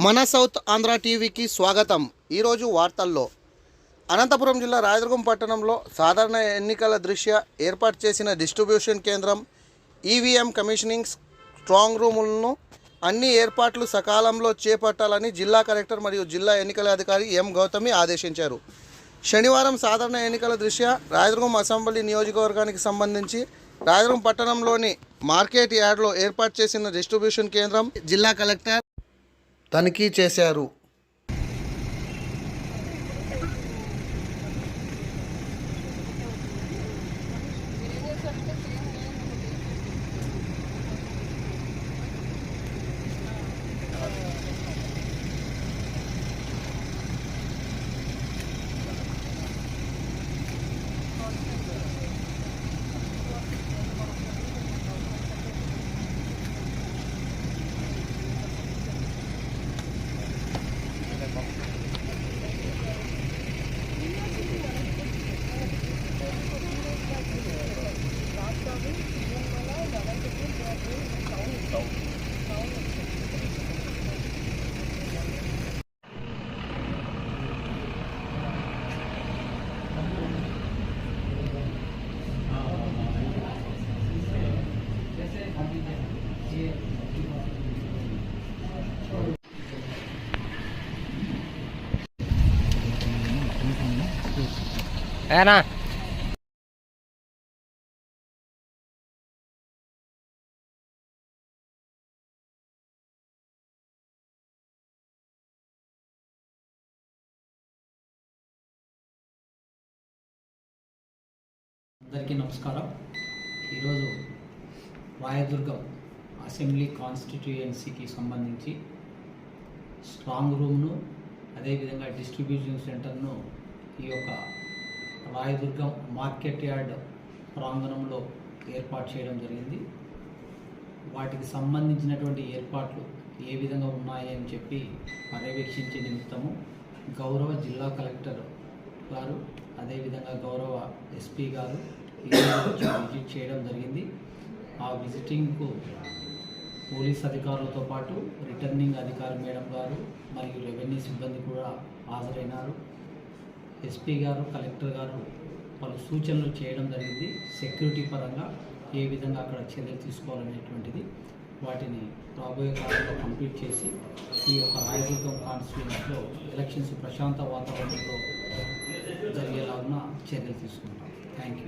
మన సౌత్ ఆంధ్ర టీవీకి స్వాగతం. ఈరోజు వార్తల్లో అనంతపురం జిల్లా రాయదుర్గం పట్టణంలో సాధారణ ఎన్నికల దృష్ట్యా ఏర్పాటు చేసిన డిస్ట్రిబ్యూషన్ కేంద్రం, ఈవీఎం కమిషనింగ్ స్ట్రాంగ్ రూములను అన్ని ఏర్పాట్లు సకాలంలో చేపట్టాలని జిల్లా కలెక్టర్ మరియు జిల్లా ఎన్నికల అధికారి ఎం గౌతమి ఆదేశించారు. శనివారం సాధారణ ఎన్నికల దృష్ట్యా రాయదుర్గం అసెంబ్లీ నియోజకవర్గానికి సంబంధించి రాయదుర్గం పట్టణంలోని మార్కెట్ యార్డ్లో ఏర్పాటు చేసిన డిస్ట్రిబ్యూషన్ కేంద్రం జిల్లా కలెక్టర్ తనిఖీ చేశారు. ఏనా అందరికీ నమస్కారం. ఈరోజు రాయదుర్గం అసెంబ్లీ కాన్స్టిట్యుయెన్సీకి సంబంధించి స్ట్రాంగ్ రూమ్ను, అదేవిధంగా డిస్ట్రిబ్యూషన్ సెంటర్ను ఈ యొక్క రాయదుర్గం మార్కెట్ యార్డ్ ప్రాంగణంలో ఏర్పాటు చేయడం జరిగింది. వాటికి సంబంధించినటువంటి ఏర్పాట్లు ఏ విధంగా ఉన్నాయని చెప్పి పర్యవేక్షించే నిమిత్తము గౌరవ జిల్లా కలెక్టర్ గారు, అదేవిధంగా గౌరవ ఎస్పీ గారు విజిట్ చేయడం జరిగింది. ఆ విజిటింగ్కు పోలీస్ అధికారులతో పాటు రిటర్నింగ్ అధికారి మేడం గారు మరియు రెవెన్యూ సిబ్బంది కూడా హాజరైనారు. ఎస్పీ గారు, కలెక్టర్ గారు పలు సూచనలు చేయడం జరిగింది. సెక్యూరిటీ పరంగా ఏ విధంగా అక్కడ చర్యలు తీసుకోవాలనేటువంటిది వాటిని రాబోయే కాలంలో కంప్లీట్ చేసి ఈ యొక్క రాయదుర్గం కాన్స్టిట్యూన్సీలో ఎలక్షన్స్ ప్రశాంత వాతావరణంలో జరిగేలాగా చర్యలు తీసుకుంటాం. Thank you.